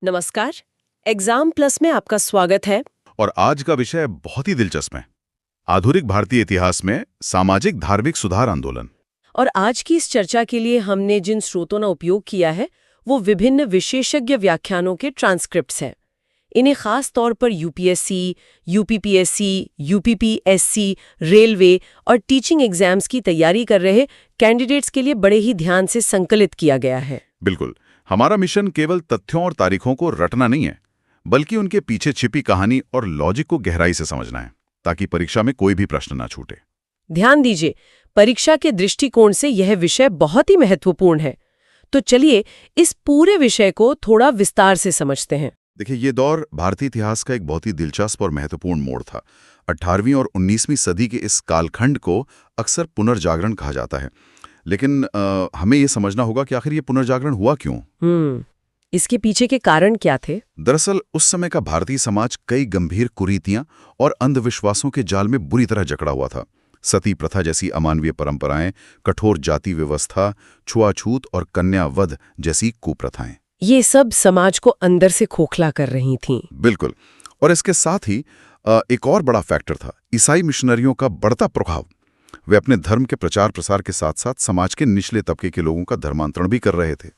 नमस्कार। Exam plus में आपका स्वागत है। और आज का विषय बहुत ही दिलचस्प है। आधुनिक भारतीय इतिहास में सामाजिक धार्मिक सुधार आंदोलन। और आज की इस चर्चा के लिए हमने जिन स्रोतों का उपयोग किया है वो विभिन्न विशेषज्ञ व्याख्यानों के ट्रांसक्रिप्ट्स हैं। इन्हें खास तौर पर यूपीएससी, यूपीपीएससी, यूपीपीएससी, रेलवे और टीचिंग एग्जाम्स की तैयारी कर रहे कैंडिडेट्स के लिए बड़े ही ध्यान से संकलित किया गया है। बिल्कुल, हमारा मिशन केवल तथ्यों और तारीखों को रटना नहीं है, बल्कि उनके पीछे छिपी कहानी और लॉजिक को गहराई से समझना है, ताकि परीक्षा में कोई भी प्रश्न ना छूटे। ध्यान दीजिए, परीक्षा के दृष्टिकोण से यह विषय बहुत ही महत्वपूर्ण है। तो चलिए इस पूरे विषय को थोड़ा विस्तार से समझते हैं। देखिए, ये दौर भारतीय इतिहास का एक बहुत ही दिलचस्प और महत्वपूर्ण मोड़ था। 18वीं और 19वीं सदी के इस कालखंड को अक्सर पुनर्जागरण कहा जाता है, लेकिन हमें ये समझना होगा कि आखिर ये पुनर्जागरण हुआ क्यों। इसके पीछे के कारण क्या थे? दरअसल उस समय का भारतीय समाज कई गंभीर कुरीतियां और अंधविश्वासों के जाल में बुरी तरह जकड़ा हुआ था। सती प्रथा जैसी अमानवीय परंपराएं, कठोर जाति व्यवस्था, छुआछूत और कन्यावध जैसी कुप्रथाएं, ये सब समाज को अंदर से खोखला कर रही थीं। बिल्कुल। और इसके साथ ही एक और बड़ा फैक्टर था ईसाई मिशनरियों का बढ़ता प्रभाव। वे अपने धर्म के प्रचार प्रसार के साथ साथ समाज के निचले तबके के लोगों का धर्मांतरण भी कर रहे थे।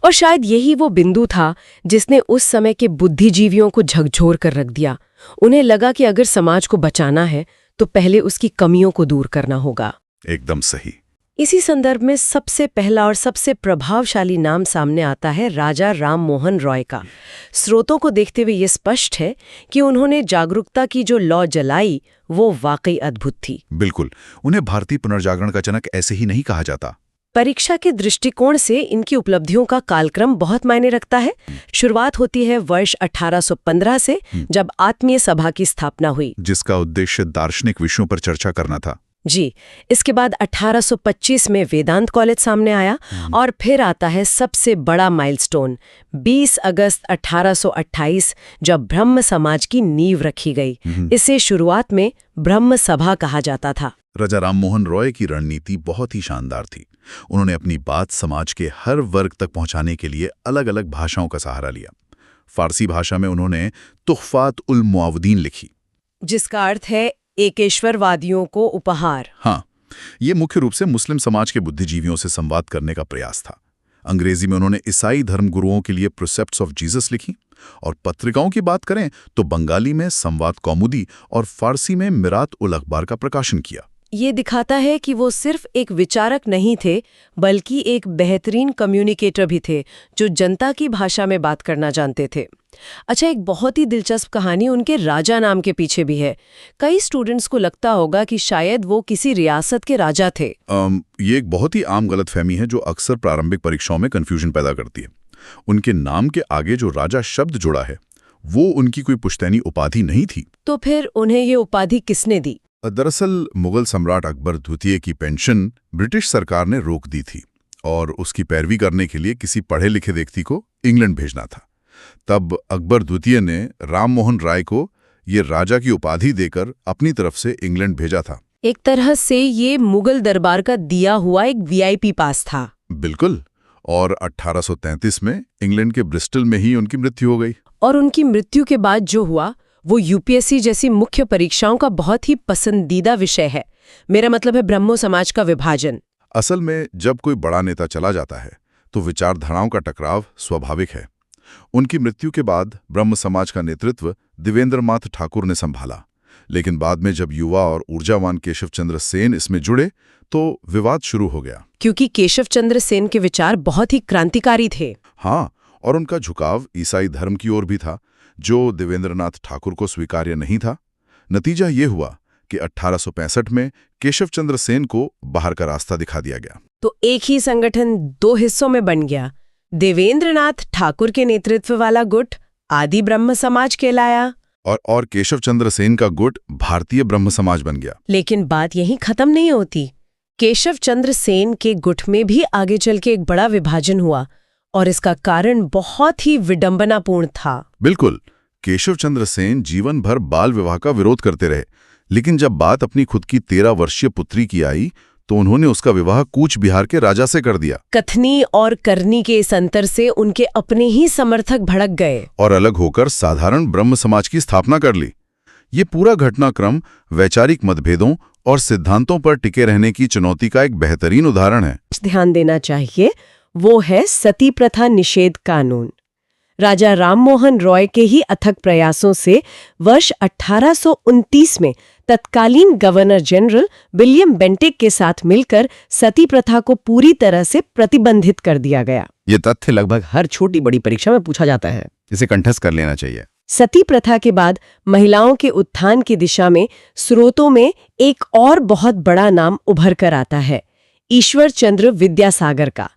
और शायद यही वो बिंदु था जिसने उस समय के बुद्धिजीवियों को झकझोर कर रख दिया। उन्हें लगा कि अगर समाज को बचाना है तो पहले उसकी कमियों को दूर करना होगा। एकदम सही। इसी संदर्भ में सबसे पहला और सबसे प्रभावशाली नाम सामने आता है राजा राम मोहन रॉय का। स्रोतों को देखते हुए ये स्पष्ट है कि उन्होंने जागरूकता की जो लौ जलाई वो वाकई अद्भुत थी। बिल्कुल, उन्हें भारतीय पुनर्जागरण का जनक ऐसे ही नहीं कहा जाता। परीक्षा के दृष्टिकोण से इनकी उपलब्धियों का कालक्रम बहुत मायने रखता है। शुरुआत होती है वर्ष 1815 से, जब आत्मीय सभा की स्थापना हुई, जिसका उद्देश्य दार्शनिक विषयों पर चर्चा करना था। जी। इसके बाद 1825 में वेदांत कॉलेज सामने आया और फिर आता है सबसे बड़ा माइलस्टोन 20 अगस्त 1828, जब ब्रह्म समाज की नींव रखी गई। इसे शुरुआत में ब्रह्म सभा कहा जाता था। राजा राम मोहन रॉय की रणनीति बहुत ही शानदार थी। उन्होंने अपनी बात समाज के हर वर्ग तक पहुंचाने के लिए अलग अलग भाषाओं का सहारा लिया। फारसी भाषा में उन्होंने तुहफात उल मुआवदीन लिखी, जिसका अर्थ है एकेश्वरवादियों को उपहार। हाँ, ये मुख्य रूप से मुस्लिम समाज के बुद्धिजीवियों से संवाद करने का प्रयास था। अंग्रेजी में उन्होंने ईसाई धर्मगुरुओं के लिए प्रिसेप्ट्स ऑफ जीसस लिखी, और पत्रिकाओं की बात करें तो बंगाली में संवाद कौमुदी और फारसी में मिरात उल अखबार का प्रकाशन किया। ये दिखाता है कि वो सिर्फ एक विचारक नहीं थे, बल्कि एक बेहतरीन कम्युनिकेटर भी थे, जो जनता की भाषा में बात करना जानते थे। अच्छा, एक बहुत ही दिलचस्प कहानी उनके राजा नाम के पीछे भी है। कई स्टूडेंट्स को लगता होगा कि शायद वो किसी रियासत के राजा थे। ये एक बहुत ही आम गलतफहमी है जो अक्सर प्रारंभिक परीक्षाओं में कंफ्यूजन पैदा करती है। उनके नाम के आगे जो राजा शब्द जुड़ा है वो उनकी कोई पुश्तैनी उपाधि नहीं थी। तो फिर उन्हें ये उपाधि किसने दी? दरअसल मुगल सम्राट अकबर द्वितीय की पेंशन ब्रिटिश सरकार ने रोक दी थी, और उसकी पैरवी करने के लिए किसी पढ़े लिखे व्यक्ति को इंग्लैंड भेजना था। तब अकबर द्वितीय ने राम मोहन राय को ये राजा की उपाधि देकर अपनी तरफ से इंग्लैंड भेजा था। एक तरह से ये मुगल दरबार का दिया हुआ एक वीआईपी पास था। बिल्कुल। और 1833 में इंग्लैंड के ब्रिस्टल में ही उनकी मृत्यु हो गई। और उनकी मृत्यु के बाद जो हुआ वो यूपीएससी जैसी मुख्य परीक्षाओं का बहुत ही पसंदीदा विषय है। मेरा मतलब है ब्रह्मो समाज का विभाजन। असल में जब कोई बड़ा नेता चला जाता है तो विचारधाराओं का टकराव स्वाभाविक है। उनकी मृत्यु के बाद ब्रह्म समाज का नेतृत्व देवेंद्रनाथ ठाकुर ने संभाला, लेकिन बाद में जब युवा और ऊर्जावान केशव चंद्र सेन इसमें जुड़े तो विवाद शुरू हो गया। क्योंकि केशव चंद्र सेन के विचार बहुत ही क्रांतिकारी थे। हाँ, और उनका झुकाव ईसाई धर्म की ओर भी था, जो देवेंद्रनाथ ठाकुर को स्वीकार्य नहीं था। नतीजा ये हुआ कि 1865 में केशव चंद्र सेन को बाहर का रास्ता दिखा दिया गया। तो एक ही संगठन दो हिस्सों में बन गया। देवेंद्रनाथ ठाकुर के नेतृत्व वाला गुट आदि ब्रह्म समाज कहलाया, और केशव चंद्र सेन का गुट भारतीय ब्रह्म समाज बन गया। लेकिन बात यहीं खत्म नहीं होती। केशव चंद्र सेन के गुट में भी आगे चल के एक बड़ा विभाजन हुआ, और इसका कारण बहुत ही विडंबनापूर्ण था। बिल्कुल। केशव चंद्र सेन जीवन भर बाल विवाह का विरोध करते रहे, लेकिन जब बात अपनी खुद की 13 वर्षीय पुत्री की आई तो उन्होंने उसका विवाह कूच बिहार के राजा से कर दिया कथनी और करनी के इस अंतर से उनके अपने ही समर्थक भड़क गए और अलग होकर साधारण ब्रह्म समाज की स्थापना कर ली। ये पूरा घटनाक्रम वैचारिक मतभेदों और सिद्धांतों पर टिके रहने की चुनौती का एक बेहतरीन उदाहरण है। ध्यान देना चाहिए वो है सती प्रथा निषेध कानून। राजा राममोहन रॉय के ही अथक प्रयासों से वर्ष 1829 में तत्कालीन गवर्नर जनरल विलियम बेंटिक के साथ मिलकर सती प्रथा को पूरी तरह से प्रतिबंधित कर दिया गया। ये तथ्य लगभग हर छोटी बड़ी परीक्षा में पूछा जाता है, इसे कंठस्थ कर लेना चाहिए। सती प्रथा के बाद महिलाओं के उत्थान की दिशा में स्रोतों में एक और बहुत बड़ा नाम उभर कर आता है, ईश्वर चंद्र विद्यासागर का।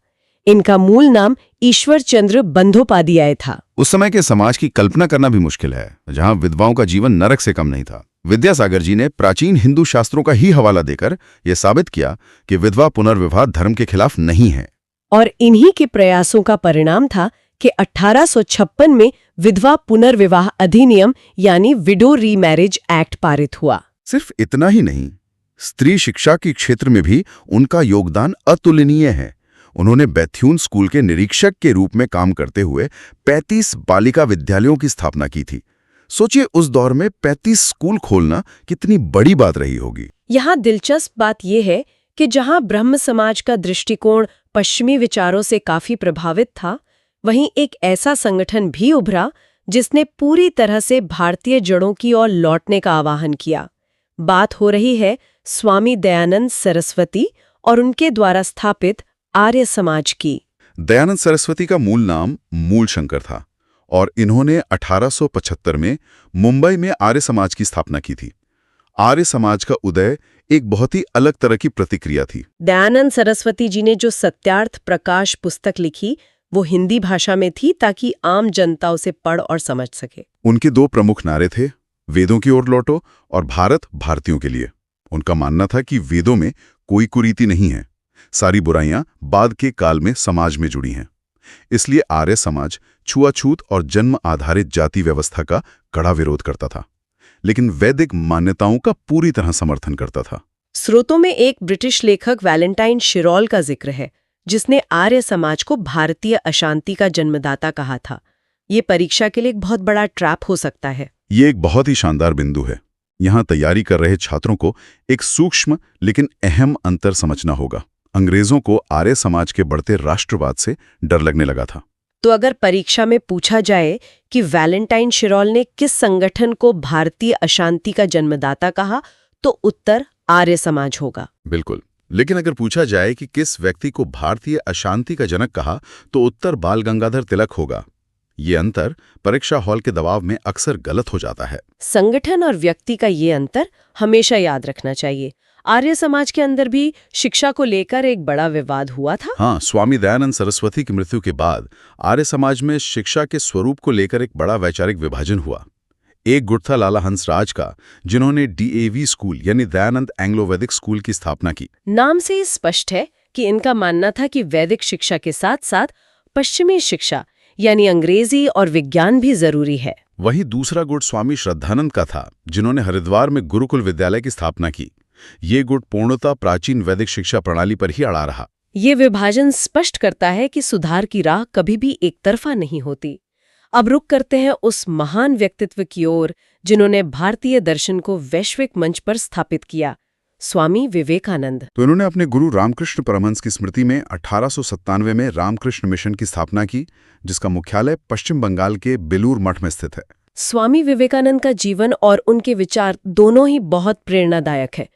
इनका मूल नाम ईश्वर चंद्र बंदोपाध्याय था। उस समय के समाज की कल्पना करना भी मुश्किल है, जहां विधवाओं का जीवन नरक से कम नहीं था। विद्यासागर जी ने प्राचीन हिंदू शास्त्रों का ही हवाला देकर यह साबित किया कि विधवा पुनर्विवाह धर्म के खिलाफ नहीं है। और इन्हीं के प्रयासों का परिणाम था कि 1856 में विधवा पुनर्विवाह अधिनियम यानी विडो रीमैरिज एक्ट पारित हुआ। सिर्फ इतना ही नहीं, स्त्री शिक्षा के क्षेत्र में भी उनका योगदान अतुलनीय है। उन्होंने बैथ्यून स्कूल के निरीक्षक के रूप में काम करते हुए 35 बालिका विद्यालयों की स्थापना की थी। सोचिए उस दौर में 35 स्कूल खोलना कितनी बड़ी बात रही होगी। यहाँ दिलचस्प बात यह है कि जहाँ ब्रह्म समाज का दृष्टिकोण पश्चिमी विचारों से काफी प्रभावित था, वहीं एक ऐसा संगठन भी उभरा जिसने पूरी तरह से भारतीय जड़ों की ओर लौटने का आह्वान किया। बात हो रही है स्वामी दयानंद सरस्वती और उनके द्वारा स्थापित आर्य समाज की। दयानंद सरस्वती का मूल नाम मूलशंकर था और इन्होंने 1875 में मुंबई में आर्य समाज की स्थापना की थी। आर्य समाज का उदय एक बहुत ही अलग तरह की प्रतिक्रिया थी। दयानंद सरस्वती जी ने जो सत्यार्थ प्रकाश पुस्तक लिखी वो हिंदी भाषा में थी ताकि आम जनता उसे पढ़ और समझ सके। उनके 2 प्रमुख नारे थे, वेदों की ओर लौटो और भारत भारतीयों के लिए। उनका मानना था कि वेदों में कोई कुरीति नहीं है, सारी बुराइयां बाद के काल में समाज में जुड़ी हैं। इसलिए आर्य समाज छुआछूत और जन्म आधारित जाति व्यवस्था का कड़ा विरोध करता था, लेकिन वैदिक मान्यताओं का पूरी तरह समर्थन करता था। स्रोतों में एक ब्रिटिश लेखक वैलेंटाइन शिरोल का जिक्र है, जिसने आर्य समाज को भारतीय अशांति का जन्मदाता कहा था। ये परीक्षा के लिए एक बहुत बड़ा ट्रैप हो सकता है। ये एक बहुत ही शानदार बिंदु है। यहाँ तैयारी कर रहे छात्रों को एक सूक्ष्म लेकिन अहम अंतर समझना होगा। अंग्रेजों को आर्य समाज के बढ़ते राष्ट्रवाद से डर लगने लगा था। तो अगर परीक्षा में पूछा जाए कि वैलेंटाइन शिरोल ने किस संगठन को भारतीय अशांति का जन्मदाता कहा, तो उत्तर आर्य समाज होगा। बिल्कुल। लेकिन अगर पूछा जाए कि किस व्यक्ति को भारतीय अशांति का जनक कहा, तो उत्तर बाल गंगाधर तिलक होगा। ये अंतर परीक्षा हॉल के दबाव में अक्सर गलत हो जाता है। संगठन और व्यक्ति का ये अंतर हमेशा याद रखना चाहिए। आर्य समाज के अंदर भी शिक्षा को लेकर एक बड़ा विवाद हुआ था। हाँ, स्वामी दयानंद सरस्वती की मृत्यु के बाद आर्य समाज में शिक्षा के स्वरूप को लेकर एक बड़ा वैचारिक विभाजन हुआ। एक गुट था लाला हंसराज का, जिन्होंने DAV स्कूल यानी दयानंद एंग्लो वैदिक स्कूल की स्थापना की। नाम से ही स्पष्ट है कि इनका मानना था कि वैदिक शिक्षा के साथ साथ पश्चिमी शिक्षा यानी अंग्रेजी और विज्ञान भी जरूरी है। वहीं दूसरा गुट स्वामी श्रद्धानंद का था, जिन्होंने हरिद्वार में गुरुकुल विद्यालय की स्थापना की। ये गुट पूर्णतः प्राचीन वैदिक शिक्षा प्रणाली पर ही अड़ा रहा। ये विभाजन स्पष्ट करता है कि सुधार की राह कभी भी एक तरफा नहीं होती। अब रुक करते हैं उस महान व्यक्तित्व की ओर जिन्होंने भारतीय दर्शन को वैश्विक मंच पर स्थापित किया, स्वामी विवेकानंद। तो इन्होंने अपने गुरु रामकृष्ण परमहंस की स्मृति में 1897 में रामकृष्ण मिशन की स्थापना की, जिसका मुख्यालय पश्चिम बंगाल के बेलूर मठ में स्थित है। स्वामी विवेकानंद का जीवन और उनके विचार दोनों ही बहुत प्रेरणादायक है।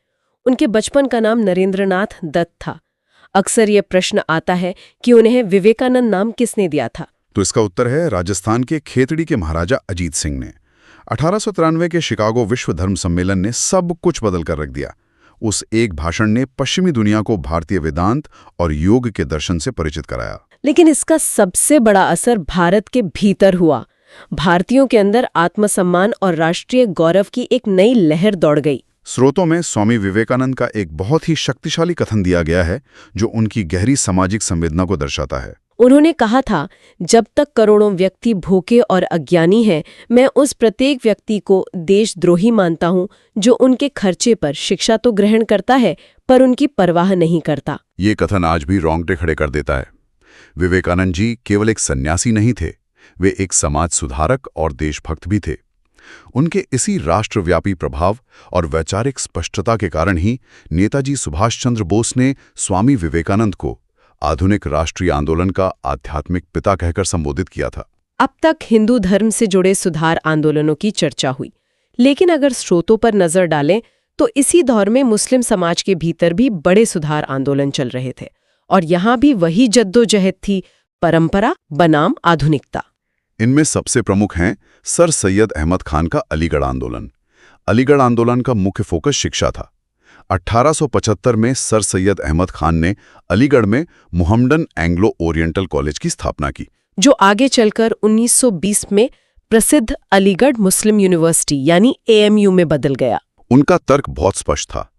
उनके बचपन का नाम नरेंद्रनाथ दत्त था। अक्सर यह प्रश्न आता है कि उन्हें विवेकानंद नाम किसने दिया था। तो इसका उत्तर है राजस्थान के खेतड़ी के महाराजा अजीत सिंह ने। 1893 के शिकागो विश्व धर्म सम्मेलन ने सब कुछ बदल कर रख दिया। उस एक भाषण ने पश्चिमी दुनिया को भारतीय वेदांत और योग के दर्शन से परिचित कराया। लेकिन इसका सबसे बड़ा असर भारत के भीतर हुआ। भारतीयों के अंदर आत्मसम्मान और राष्ट्रीय गौरव की एक नई लहर दौड़ गई। स्रोतों में स्वामी विवेकानंद का एक बहुत ही शक्तिशाली कथन दिया गया है, जो उनकी गहरी सामाजिक संवेदना को दर्शाता है। उन्होंने कहा था, जब तक करोड़ों व्यक्ति भूखे और अज्ञानी हैं, मैं उस प्रत्येक व्यक्ति को देशद्रोही मानता हूं जो उनके खर्चे पर शिक्षा तो ग्रहण करता है पर उनकी परवाह नहीं करता। ये कथन आज भी रोंगटे खड़े कर देता है। विवेकानंद जी केवल एक सन्यासी नहीं थे, वे एक समाज सुधारक और देशभक्त भी थे। उनके इसी राष्ट्रव्यापी प्रभाव और वैचारिक स्पष्टता के कारण ही नेताजी सुभाष चंद्र बोस ने स्वामी विवेकानंद को आधुनिक राष्ट्रीय आंदोलन का आध्यात्मिक पिता कहकर संबोधित किया था। अब तक हिंदू धर्म से जुड़े सुधार आंदोलनों की चर्चा हुई, लेकिन अगर स्रोतों पर नजर डालें तो इसी दौर में मुस्लिम समाज के भीतर भी बड़े सुधार आंदोलन चल रहे थे और यहाँ भी वही जद्दोजहद थी, परंपरा बनाम आधुनिकता। इनमें सबसे प्रमुख हैं सर सैयद अहमद खान का अलीगढ़ आंदोलन। अलीगढ़ आंदोलन का मुख्य फोकस शिक्षा था। 1875 में सर सैयद अहमद खान ने अलीगढ़ में मुहम्मडन एंग्लो ओरिएंटल कॉलेज की स्थापना की, जो आगे चलकर 1920 में प्रसिद्ध अलीगढ़ मुस्लिम यूनिवर्सिटी यानी AMU में बदल गया। उनका तर्क बहुत स्पष्ट था,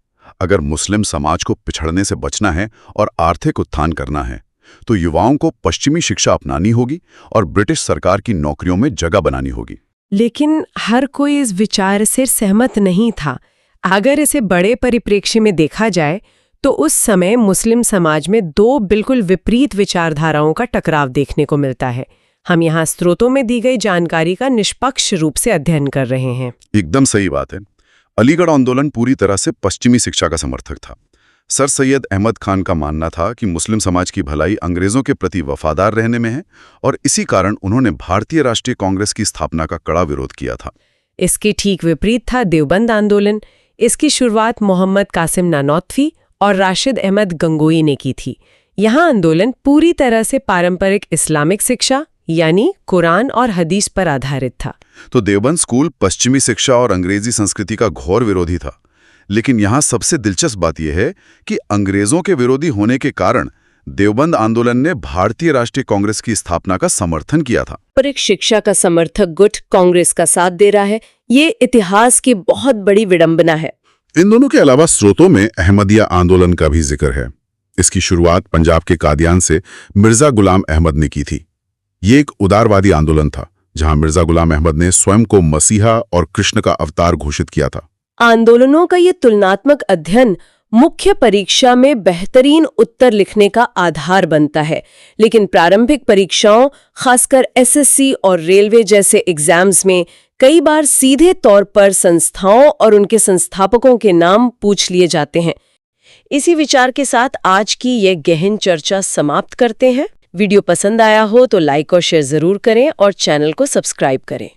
अगर मुस्लिम समाज को पिछड़ने से बचना है और आर्थिक उत्थान करना है तो युवाओं को पश्चिमी शिक्षा अपनानी होगी और ब्रिटिश सरकार की नौकरियों में जगह बनानी होगी। लेकिन हर कोई इस विचार से सहमत नहीं था। अगर इसे बड़े परिप्रेक्ष्य में देखा जाए तो उस समय मुस्लिम समाज में दो बिल्कुल विपरीत विचारधाराओं का टकराव देखने को मिलता है। हम यहाँ स्रोतों में दी गई जानकारी का निष्पक्ष रूप से अध्ययन कर रहे हैं। एकदम सही बात है। अलीगढ़ आंदोलन पूरी तरह से पश्चिमी शिक्षा का समर्थक था। सर सैयद अहमद खान का मानना था कि मुस्लिम समाज की भलाई अंग्रेजों के प्रति वफादार रहने में है और इसी कारण उन्होंने भारतीय राष्ट्रीय कांग्रेस की स्थापना का कड़ा विरोध किया था। इसके ठीक विपरीत था देवबंद आंदोलन। इसकी शुरुआत मोहम्मद कासिम नानौतवी और राशिद अहमद गंगोई ने की थी। यहाँ आंदोलन पूरी तरह से पारंपरिक इस्लामिक शिक्षा यानी कुरान और हदीस पर आधारित था। तो देवबंद स्कूल पश्चिमी शिक्षा और अंग्रेजी संस्कृति का घोर विरोधी था। लेकिन यहाँ सबसे दिलचस्प बात यह है कि अंग्रेजों के विरोधी होने के कारण देवबंद आंदोलन ने भारतीय राष्ट्रीय कांग्रेस की स्थापना का समर्थन किया था। पारंपरिक शिक्षा का समर्थक गुट कांग्रेस का साथ दे रहा है, ये इतिहास की बहुत बड़ी विडंबना है। इन दोनों के अलावा स्रोतों में अहमदिया आंदोलन का भी जिक्र है। इसकी शुरुआत पंजाब के कादियान से मिर्जा गुलाम अहमद ने की थी। ये एक उदारवादी आंदोलन था जहां मिर्जा गुलाम अहमद ने स्वयं को मसीहा और कृष्ण का अवतार घोषित किया था। आंदोलनों का ये तुलनात्मक अध्ययन मुख्य परीक्षा में बेहतरीन उत्तर लिखने का आधार बनता है, लेकिन प्रारंभिक परीक्षाओं खासकर SSC और रेलवे जैसे एग्जाम्स में कई बार सीधे तौर पर संस्थाओं और उनके संस्थापकों के नाम पूछ लिए जाते हैं। इसी विचार के साथ आज की यह गहन चर्चा समाप्त करते हैं। वीडियो पसंद आया हो तो लाइक और शेयर जरूर करें और चैनल को सब्सक्राइब करें।